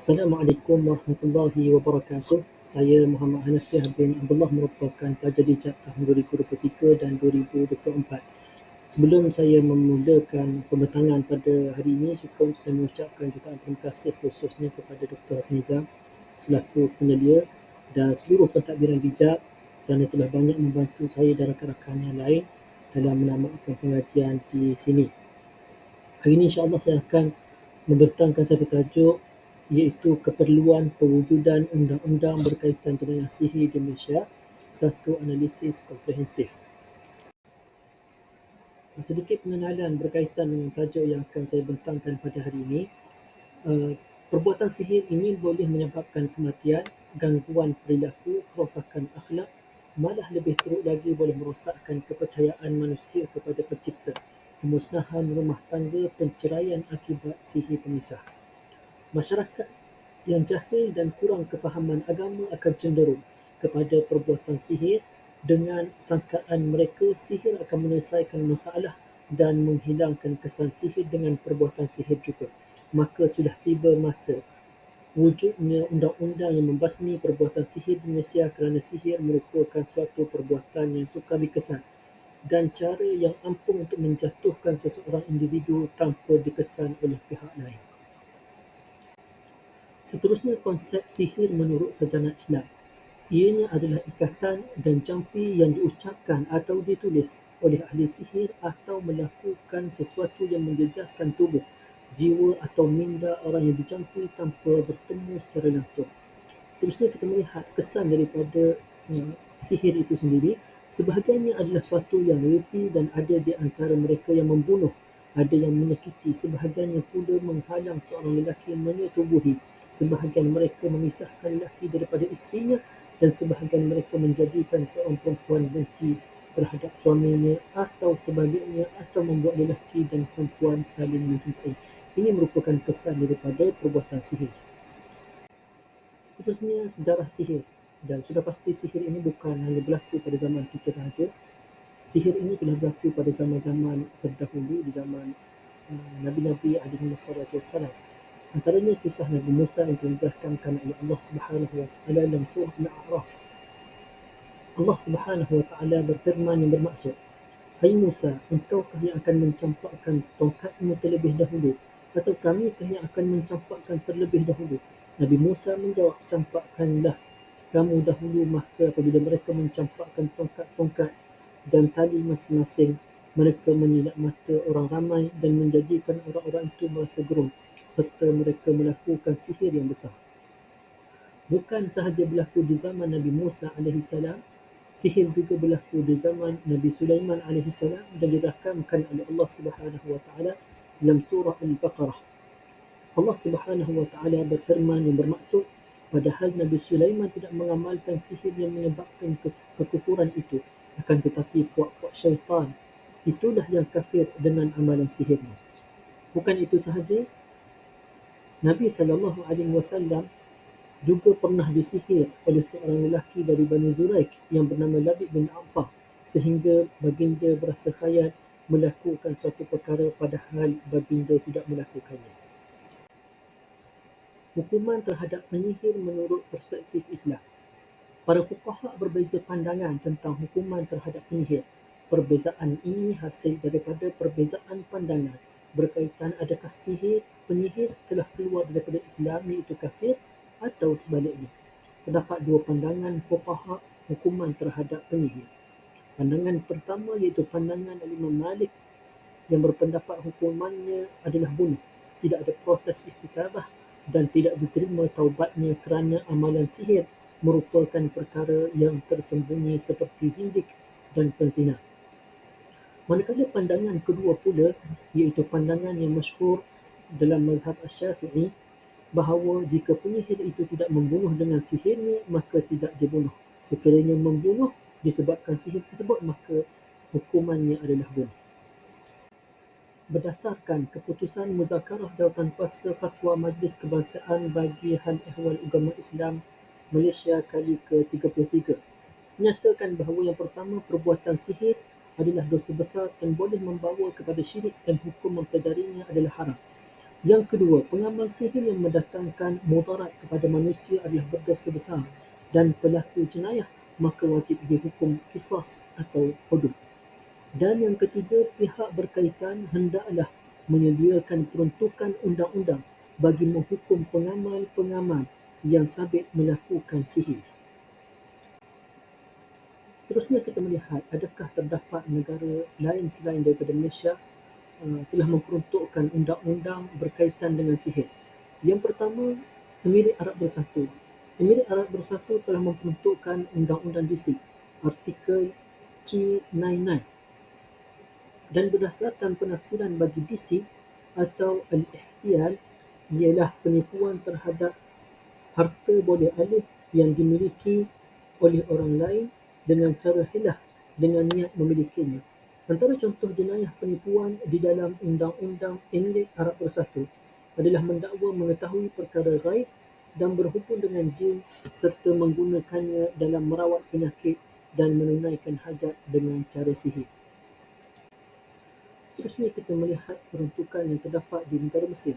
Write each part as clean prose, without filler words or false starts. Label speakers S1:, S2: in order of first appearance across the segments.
S1: Assalamualaikum warahmatullahi wabarakatuh. Saya Muhammad Hanafiah bin Abdullah merupakan pelajar dijab tahun 2023 dan 2024. Sebelum saya memulakan pembentangan pada hari ini, suka untuk saya mengucapkan jutaan terima kasih khususnya kepada Dr. Hasnizam selaku penyelia dan seluruh pentadbiran dijab kerana telah banyak membantu saya dan rakan-rakan yang lain dalam menamatkan pengajian di sini. Hari ini insya-Allah saya akan membentangkan satu tajuk iaitu keperluan pewujudan undang-undang berkaitan dengan sihir di Malaysia, satu analisis komprehensif. Sedikit pengenalan berkaitan dengan tajuk yang akan saya bentangkan pada hari ini. Perbuatan sihir ini boleh menyebabkan kematian, gangguan perilaku, kerosakan akhlak, malah lebih teruk lagi boleh merosakkan kepercayaan manusia kepada pencipta, kemusnahan rumah tangga, penceraian akibat sihir pemisah. Masyarakat yang jahil dan kurang kefahaman agama akan cenderung kepada perbuatan sihir dengan sangkaan mereka sihir akan menyelesaikan masalah dan menghilangkan kesan sihir dengan perbuatan sihir juga. Maka sudah tiba masa wujudnya undang-undang yang membasmi perbuatan sihir di Malaysia kerana sihir merupakan suatu perbuatan yang sukar dikesan dan cara yang ampuh untuk menjatuhkan seseorang individu tanpa dikesan oleh pihak lain. Seterusnya, konsep sihir menurut sarjana Islam. Ianya adalah ikatan dan jampi yang diucapkan atau ditulis oleh ahli sihir atau melakukan sesuatu yang menjejaskan tubuh, jiwa atau minda orang yang dijampi tanpa bertemu secara langsung. Seterusnya kita melihat kesan daripada sihir itu sendiri. Sebahagiannya adalah sesuatu yang reti dan ada di antara mereka yang membunuh, ada yang menyakiti, sebahagiannya pula menghalang seorang lelaki menyetubuhi, sebahagian mereka memisahkan lelaki daripada isterinya dan sebahagian mereka menjadikan seorang perempuan benci terhadap suaminya atau sebaliknya atau membuat lelaki dan perempuan saling mencintai. Ini merupakan kesan daripada perbuatan sihir. Seterusnya, sejarah sihir. Dan sudah pasti sihir ini bukan hanya berlaku pada zaman kita sahaja. Sihir ini telah berlaku pada zaman-zaman terdahulu, di zaman Nabi-Nabi alaihissalam. Antaranya kisah Nabi Musa yang diterangkan oleh Allah Subhanahu Wa Taala dalam surah Al-A'raf. Allah Subhanahu Wa Taala berfirman yang bermaksud, "Hai Musa, engkaukah yang akan mencampakkan tongkatmu terlebih dahulu, atau kamikah yang akan mencampakkan terlebih dahulu?" Nabi Musa menjawab, "Campakkanlah kamu dahulu." Maka apabila mereka mencampakkan tongkat-tongkat dan tali masing-masing, mereka menyilap mata orang ramai dan menjadikan orang-orang itu merasa gerun, serta mereka melakukan sihir yang besar. Bukan sahaja berlaku di zaman Nabi Musa AS, sihir juga berlaku di zaman Nabi Sulaiman AS dan dirakamkan oleh Allah Subhanahu Wa Taala dalam surah Al-Baqarah. Allah Subhanahu Wa Taala berfirman yang bermaksud, padahal Nabi Sulaiman tidak mengamalkan sihir yang menyebabkan kekufuran itu, akan tetapi puak-puak syaitan itulah yang kafir dengan amalan sihirnya. Bukan itu sahaja, Nabi SAW juga pernah disihir oleh seorang lelaki dari Bani Zuraik yang bernama Labid bin A'sam, sehingga baginda berasa khayal melakukan suatu perkara padahal baginda tidak melakukannya. Hukuman terhadap penyihir menurut perspektif Islam. Para fuqaha berbeza pandangan tentang hukuman terhadap penyihir. Perbezaan ini hasil daripada perbezaan pandangan berkaitan adakah penyihir telah keluar daripada Islam iaitu kafir atau sebaliknya. Terdapat dua pandangan fuqaha hukuman terhadap penyihir. Pandangan pertama iaitu pandangan Imam Malik yang berpendapat hukumannya adalah bunuh, tidak ada proses istitabah dan tidak diterima taubatnya kerana amalan sihir merupakan perkara yang tersembunyi seperti zindik dan penzina. Manakala pandangan kedua pula iaitu pandangan yang masyhur dalam mazhab Asy-Syafi'i bahawa jika penyihir itu tidak membunuh dengan sihirnya maka tidak dibunuh. Sekiranya membunuh disebabkan sihir tersebut maka hukumannya adalah bunuh. Berdasarkan keputusan Muzakarah Jawatankuasa Fatwa Majlis Kebangsaan bagi Hal Ehwal Ugama Islam Malaysia kali ke-33 menyatakan bahawa yang pertama, perbuatan sihir adalah dosa besar dan boleh membawa kepada syirik dan hukum mempelajarinya adalah haram. Yang kedua, pengamal sihir yang mendatangkan mudarat kepada manusia adalah berdosa besar dan pelaku jenayah maka wajib dihukum qisas atau hudud. Dan yang ketiga, pihak berkaitan hendaklah menyediakan peruntukan undang-undang bagi menghukum pengamal-pengamal yang sabit melakukan sihir. Seterusnya kita melihat adakah terdapat negara lain selain daripada Malaysia telah memperuntukkan undang-undang berkaitan dengan sihir. Yang pertama, Emirat Arab Bersatu. Emirat Arab Bersatu telah memperuntukkan undang-undang DC, artikel 399, dan berdasarkan penafsiran bagi DC atau al-ihtiyal ialah penipuan terhadap harta boleh alih yang dimiliki oleh orang lain dengan cara hilah dengan niat memilikinya. Antara contoh jenayah penipuan di dalam Undang-Undang Emirat Arab Bersatu adalah mendakwa mengetahui perkara gaib dan berhubung dengan jin serta menggunakannya dalam merawat penyakit dan menunaikan hajat dengan cara sihir. Seterusnya kita melihat peruntukan yang terdapat di negara Mesir.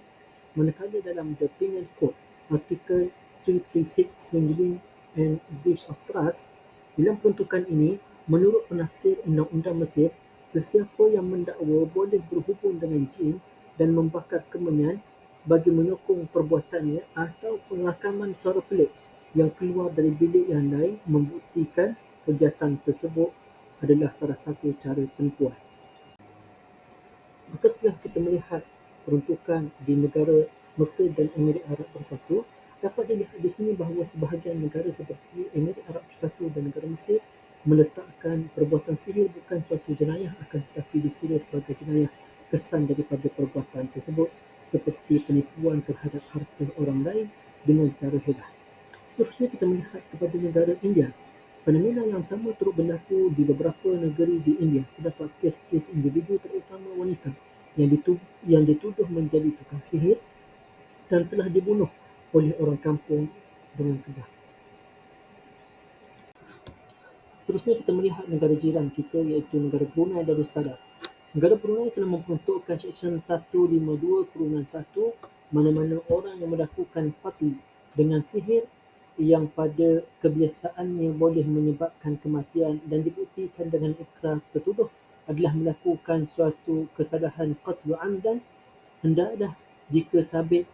S1: Manakala dalam The Penal Code, artikel 336 Swindling and Breach of Trust, dalam peruntukan ini, menurut penafsir Undang-Undang Mesir, sesiapa yang mendakwa boleh berhubung dengan jin dan membakar kemenyan bagi menyokong perbuatannya atau pengrakaman suara pelik yang keluar dari bilik yang lain membuktikan kegiatan tersebut adalah salah satu cara penipuan. Maka setelah kita melihat peruntukan di negara Mesir dan Emirat Arab Bersatu, dapat dilihat di sini bahawa sebahagian negara seperti Emirat Arab Bersatu dan negara Mesir meletakkan perbuatan sihir bukan suatu jenayah akan tetapi dikira sebagai jenayah kesan daripada perbuatan tersebut seperti penipuan terhadap harta orang lain dengan cara hilah. Seterusnya kita melihat kepada negara India. Fenomena yang sama turut berlaku di beberapa negeri di India. Terdapat kes-kes individu terutama wanita yang dituduh menjadi tukang sihir dan telah dibunuh oleh orang kampung dengan kejam. Seterusnya kita melihat negara jiran kita iaitu negara Brunei Darussalam. Negara Brunei telah memperuntukkan Seksyen 152/1 mana-mana orang yang melakukan patli dengan sihir yang pada kebiasaannya boleh menyebabkan kematian dan dibuktikan dengan ikrar tertuduh adalah melakukan suatu kesalahan qatlu amdan, hendaklah jika sabit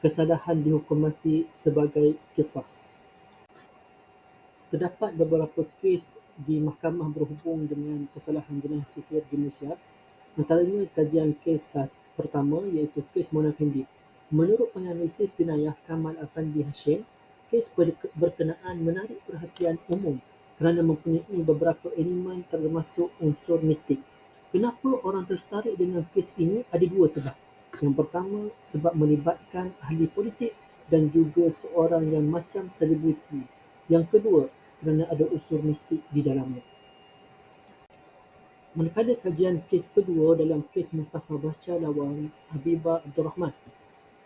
S1: kesalahan dihukum mati sebagai qisas. Terdapat beberapa kes di mahkamah berhubung dengan kesalahan jenayah sihir di Malaysia. Antaranya kajian kes pertama iaitu kes Mona Fendi. Menurut penganalisis jenayah Kamal Afandi Hashim, kes berkenaan menarik perhatian umum kerana mempunyai beberapa elemen termasuk unsur mistik. Kenapa orang tertarik dengan kes ini ada dua sebab. Yang pertama, sebab melibatkan ahli politik dan juga seorang yang macam selebriti. Yang kedua, kerana ada unsur mistik di dalamnya. Manakala kajian kes kedua dalam kes Mustafa Bacha lawan Habibah Abdul Rahman,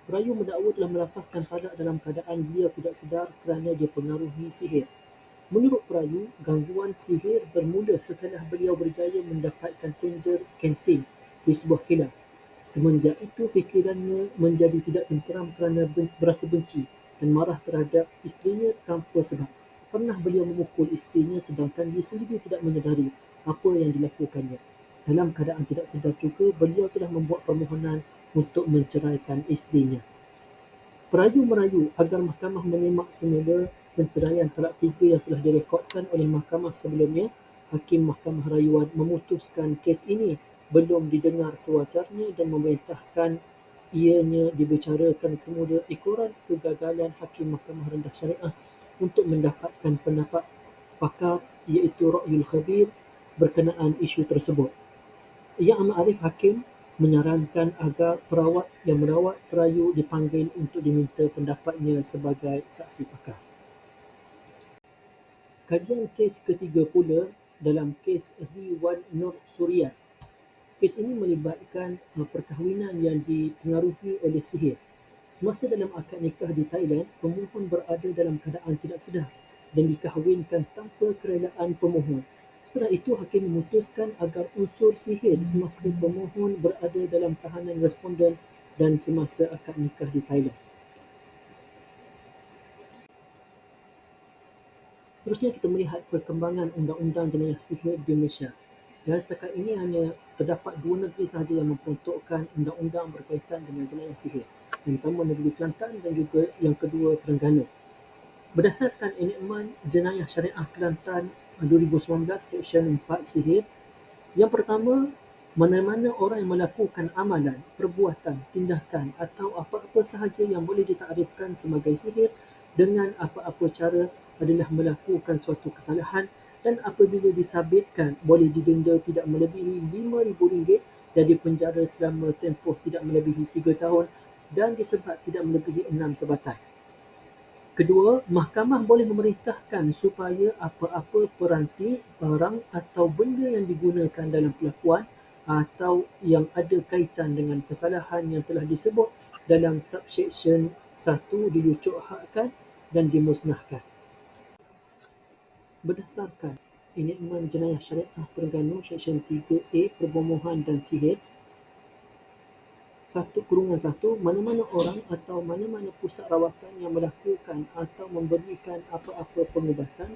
S1: perayu mendakwa telah melafazkan talak dalam keadaan beliau tidak sedar kerana dipengaruhi sihir. Menurut perayu, gangguan sihir bermula setelah beliau berjaya mendapatkan tender kantin di sebuah kilang. Semenjak itu, fikirannya menjadi tidak tenteram kerana berasa benci dan marah terhadap isterinya tanpa sebab. Pernah beliau memukul isterinya sedangkan dia sendiri tidak menyedari apa yang dilakukannya. Dalam keadaan tidak sedar juga, beliau telah membuat permohonan untuk menceraikan isterinya. Perayu merayu agar mahkamah menyemak semula penceraian talak 3 yang telah direkodkan oleh mahkamah sebelumnya. Hakim Mahkamah Rayuan memutuskan kes ini belum didengar sewajarnya dan memerintahkan ianya dibicarakan semula ekoran kegagalan Hakim Mahkamah Rendah Syariah untuk mendapatkan pendapat pakar iaitu Ra'yul Khabir berkenaan isu tersebut. Yang Amat Arif Hakim menyarankan agar perawat yang merawat perayu dipanggil untuk diminta pendapatnya sebagai saksi pakar. Kajian kes ketiga pula dalam kes Riwan Nur Suriat. Kes ini melibatkan perkahwinan yang dipengaruhi oleh sihir. Semasa dalam akad nikah di Thailand, pemohon berada dalam keadaan tidak sedar dan dikahwinkan tanpa kerelaan pemohon. Setelah itu, hakim memutuskan agar unsur sihir semasa pemohon berada dalam tahanan responden dan semasa akad nikah di Thailand. Seterusnya kita melihat perkembangan undang-undang jenayah sihir di Malaysia. Dan setakat ini hanya terdapat 2 negeri sahaja yang memperuntukkan undang-undang berkaitan dengan jenayah sihir. Yang pertama negeri Kelantan dan juga yang kedua Terengganu. Berdasarkan enakmen Jenayah Syariah Kelantan 2019 Seksyen 4 Sihir, yang pertama, mana-mana orang yang melakukan amalan, perbuatan, tindakan atau apa-apa sahaja yang boleh ditakrifkan sebagai sihir dengan apa-apa cara adalah melakukan suatu kesalahan dan apabila disabitkan boleh didenda tidak melebihi RM5,000 dan dipenjara selama tempoh tidak melebihi 3 tahun dan disebat tidak melebihi 6 sebatan. Kedua, mahkamah boleh memerintahkan supaya apa-apa peranti, barang atau benda yang digunakan dalam pelakuan atau yang ada kaitan dengan kesalahan yang telah disebut dalam subseksyen 1 dilucuhakkan dan dimusnahkan. Berdasarkan enakmen Jenayah Syariah Terengganu Seksyen 3A Perbomohan dan Sihir 1/1, mana-mana orang atau mana-mana pusat rawatan yang melakukan atau memberikan apa-apa pengubatan,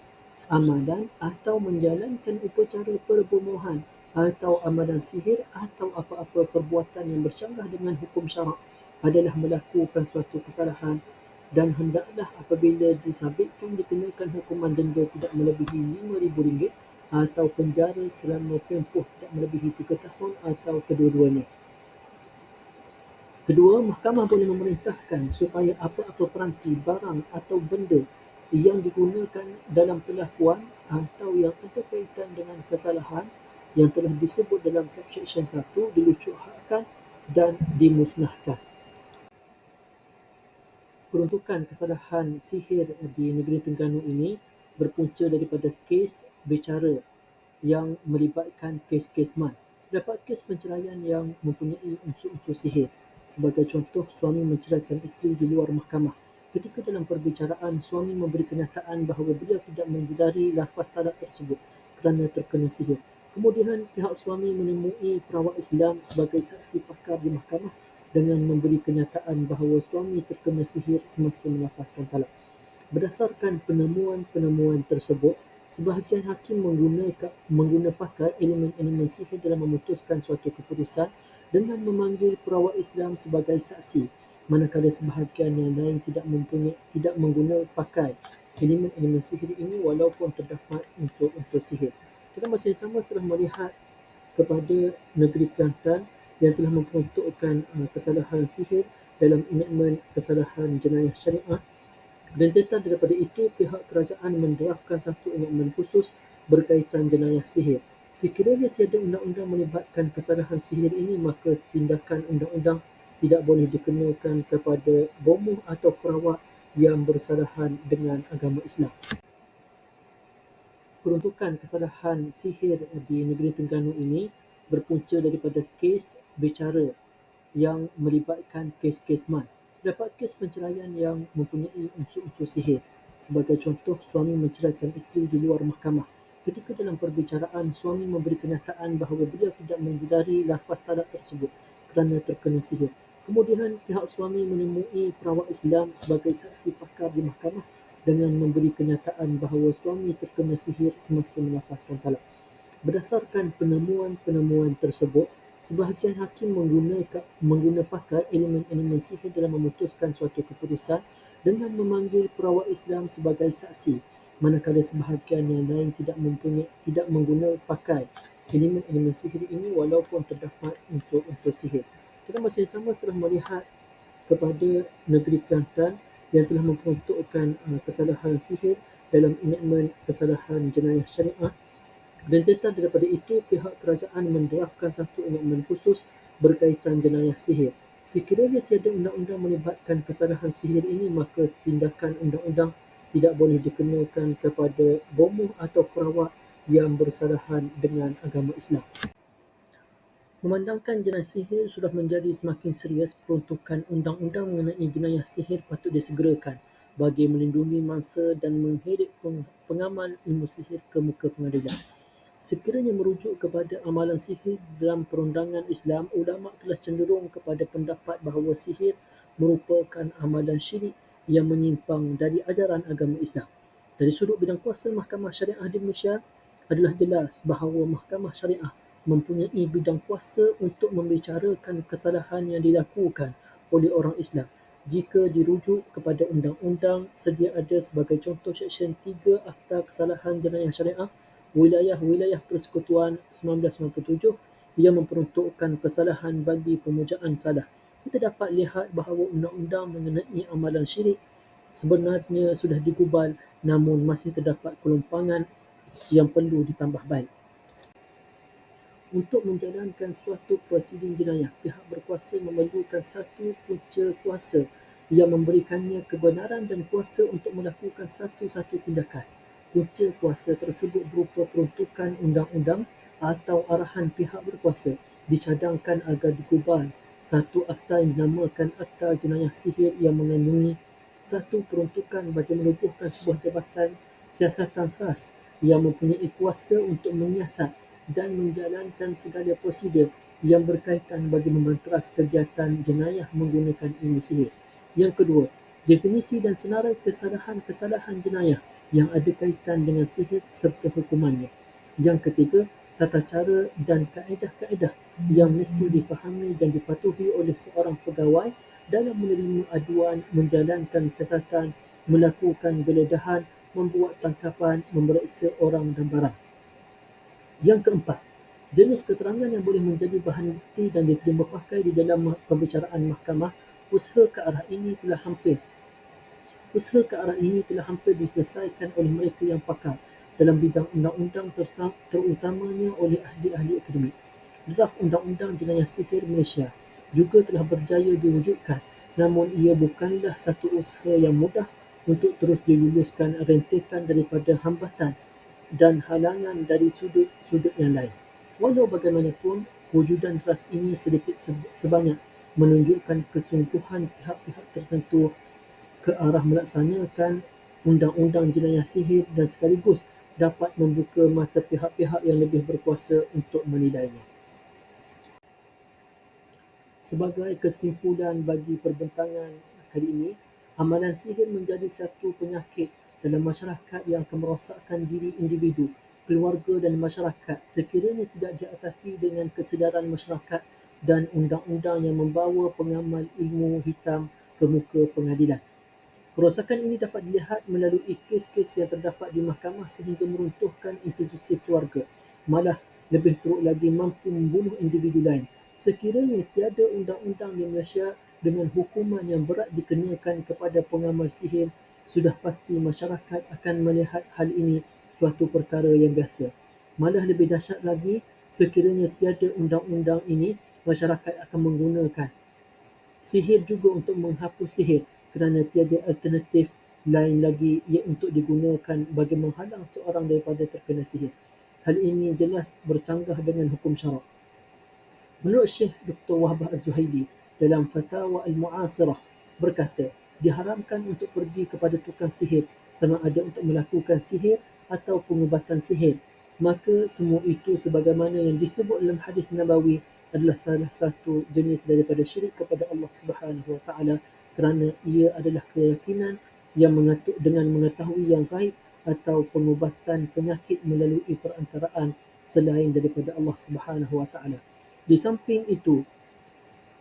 S1: amalan atau menjalankan upacara perbomohan atau amalan sihir atau apa-apa perbuatan yang bercanggah dengan hukum syarak adalah melakukan suatu kesalahan dan hendaklah apabila disabitkan dikenakan hukuman denda tidak melebihi RM5,000 atau penjara selama tempoh tidak melebihi 3 tahun atau kedua-duanya. Kedua, mahkamah boleh memerintahkan supaya apa-apa peranti, barang atau benda yang digunakan dalam pelakuan atau yang ada kaitan dengan kesalahan yang telah disebut dalam subseksyen 1 dilucuhakkan dan dimusnahkan. Peruntukan kesalahan sihir di negeri Terengganu ini berpunca daripada kes bicara yang melibatkan kes-kes man. Terdapat kes penceraian yang mempunyai unsur-unsur sihir. Sebagai contoh, suami menceraikan isteri di luar mahkamah. Ketika dalam perbicaraan, suami memberi kenyataan bahawa beliau tidak menjedari lafaz talak tersebut kerana terkena sihir. Kemudian, pihak suami menemui perawat Islam sebagai saksi pakar di mahkamah dengan memberi kenyataan bahawa suami terkena sihir semasa melafazkan talak. Berdasarkan penemuan-penemuan tersebut, sebahagian hakim mengguna pakar elemen-elemen sihir dalam memutuskan suatu keputusan dengan memanggil perawat Islam sebagai saksi, manakala sebahagian yang lain tidak mengguna pakai elemen-elemen sihir ini walaupun terdapat unsur-unsur sihir. Dalam masa yang sama, setelah melihat kepada negeri Kelantan yang telah memperuntukkan kesalahan sihir dalam enakmen kesalahan jenayah syariah, rentetan daripada itu, pihak kerajaan mendraftkan satu enakmen khusus berkaitan jenayah sihir. Sekiranya tiada undang-undang melibatkan kesalahan sihir ini, maka tindakan undang-undang tidak boleh dikenakan kepada bomoh atau perawat yang bersalahan dengan agama Islam. Peruntukan kesalahan sihir di negeri Terengganu ini berpunca daripada kes bicara yang melibatkan kes-kes man. Terdapat kes penceraian yang mempunyai unsur-unsur sihir. Sebagai contoh, suami menceraikan isteri di luar mahkamah. Ketika dalam perbicaraan, suami memberi kenyataan bahawa beliau tidak menjedari lafaz talak tersebut kerana terkena sihir. Kemudian, pihak suami menemui perawat Islam sebagai saksi pakar di mahkamah dengan memberi kenyataan bahawa suami terkena sihir semasa melafazkan talak. Berdasarkan penemuan-penemuan tersebut, sebahagian hakim mengguna pakar elemen-elemen sihir dalam memutuskan suatu keputusan dengan memanggil perawat Islam sebagai saksi, manakala sebahagian yang lain tidak mengguna pakai elemen-elemen sihir ini walaupun terdapat unsur-unsur sihir. Dalam masa yang sama, setelah melihat kepada negeri Kelantan yang telah memperuntukkan kesalahan sihir dalam enakmen kesalahan jenayah syariah, rentetan daripada itu, pihak kerajaan mendraftkan satu enakmen khusus berkaitan jenayah sihir. Sekiranya tiada undang-undang melibatkan kesalahan sihir ini, maka tindakan undang-undang tidak boleh dikenakan kepada bomoh atau perawat yang bersalahan dengan agama Islam. Memandangkan jenayah sihir sudah menjadi semakin serius, peruntukan undang-undang mengenai jenayah sihir patut disegerakan bagi melindungi mangsa dan mengheret pengamal ilmu sihir ke muka pengadilan. Sekiranya merujuk kepada amalan sihir dalam perundangan Islam, ulama telah cenderung kepada pendapat bahawa sihir merupakan amalan syirik yang menyimpang dari ajaran agama Islam. Dari sudut bidang kuasa, Mahkamah Syariah di Malaysia adalah jelas bahawa Mahkamah Syariah mempunyai bidang kuasa untuk membicarakan kesalahan yang dilakukan oleh orang Islam. Jika dirujuk kepada undang-undang, sedia ada sebagai contoh Seksyen 3 Akta Kesalahan Jenayah Syariah Wilayah-Wilayah Persekutuan 1997 yang memperuntukkan kesalahan bagi pemujaan salah. Kita dapat lihat bahawa undang-undang mengenai amalan syirik sebenarnya sudah digubal, namun masih terdapat kelompangan yang perlu ditambah baik. Untuk menjalankan suatu prosedur jenayah, pihak berkuasa memerlukan satu punca kuasa yang memberikannya kebenaran dan kuasa untuk melakukan satu-satu tindakan. Punca kuasa tersebut berupa peruntukan undang-undang atau arahan pihak berkuasa dicadangkan agar digubal satu akta yang dinamakan Akta Jenayah Sihir yang mengandungi satu peruntukan bagi menubuhkan sebuah jabatan siasatan khas yang mempunyai kuasa untuk menyiasat dan menjalankan segala prosedur yang berkaitan bagi membanteras kegiatan jenayah menggunakan ilmu sihir. Yang kedua, definisi dan senarai kesalahan-kesalahan jenayah yang ada kaitan dengan sihir serta hukumannya. Yang ketiga, tata cara dan kaedah-kaedah yang mesti difahami dan dipatuhi oleh seorang pegawai dalam menerima aduan, menjalankan siasatan, melakukan geledahan, membuat tangkapan, memeriksa orang dan barang. Yang keempat, jenis keterangan yang boleh menjadi bahan bukti dan diterima pakai di dalam pembicaraan mahkamah. Usaha ke arah ini telah hampir diselesaikan oleh mereka yang pakar dalam bidang undang-undang, terutamanya oleh ahli-ahli akademik. Draft Undang-Undang Jenayah Sihir Malaysia juga telah berjaya diwujudkan, namun ia bukanlah satu usaha yang mudah untuk terus diluluskan rentetan daripada hambatan dan halangan dari sudut-sudut yang lain. Walau bagaimanapun, wujudan draft ini sedikit sebanyak menunjukkan kesungguhan pihak-pihak tertentu ke arah melaksanakan undang-undang jenayah sihir dan sekaligus dapat membuka mata pihak-pihak yang lebih berkuasa untuk menilainya. Sebagai kesimpulan bagi perbentangan kali ini, amalan sihir menjadi satu penyakit dalam masyarakat yang akan merosakkan diri individu, keluarga dan masyarakat sekiranya tidak diatasi dengan kesedaran masyarakat dan undang-undang yang membawa pengamal ilmu hitam ke muka pengadilan. Kerosakan ini dapat dilihat melalui kes-kes yang terdapat di mahkamah sehingga meruntuhkan institusi keluarga, malah lebih teruk lagi mampu membunuh individu lain. Sekiranya tiada undang-undang di Malaysia dengan hukuman yang berat dikenakan kepada pengamal sihir, sudah pasti masyarakat akan melihat hal ini suatu perkara yang biasa. Malah lebih dahsyat lagi, sekiranya tiada undang-undang ini, masyarakat akan menggunakan sihir juga untuk menghapus sihir kerana tiada alternatif lain lagi ia untuk digunakan bagi menghalang seorang daripada terkena sihir. Hal ini jelas bercanggah dengan hukum syarak. Menurut Syekh Dr. Wahbah Az-Zuhaili dalam Fatawa Al-Mu'asirah berkata, diharamkan untuk pergi kepada tukang sihir sama ada untuk melakukan sihir atau pengubatan sihir. Maka semua itu sebagaimana yang disebut dalam hadis Nabawi adalah salah satu jenis daripada syirik kepada Allah Subhanahu Wa Taala kerana ia adalah keyakinan yang dengan mengetahui yang gaib atau pengubatan penyakit melalui perantaraan selain daripada Allah Subhanahu Wa Taala. Di samping itu,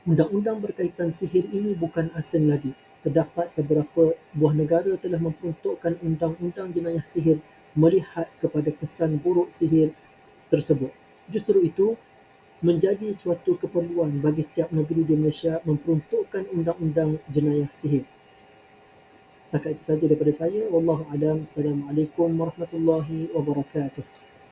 S1: undang-undang berkaitan sihir ini bukan asing lagi. Terdapat beberapa buah negara telah memperuntukkan undang-undang jenayah sihir melihat kepada kesan buruk sihir tersebut. Justru itu, menjadi suatu keperluan bagi setiap negeri di Malaysia memperuntukkan undang-undang jenayah sihir. Setakat itu saja daripada saya. Wallahu a'lam. Assalamualaikum warahmatullahi wabarakatuh.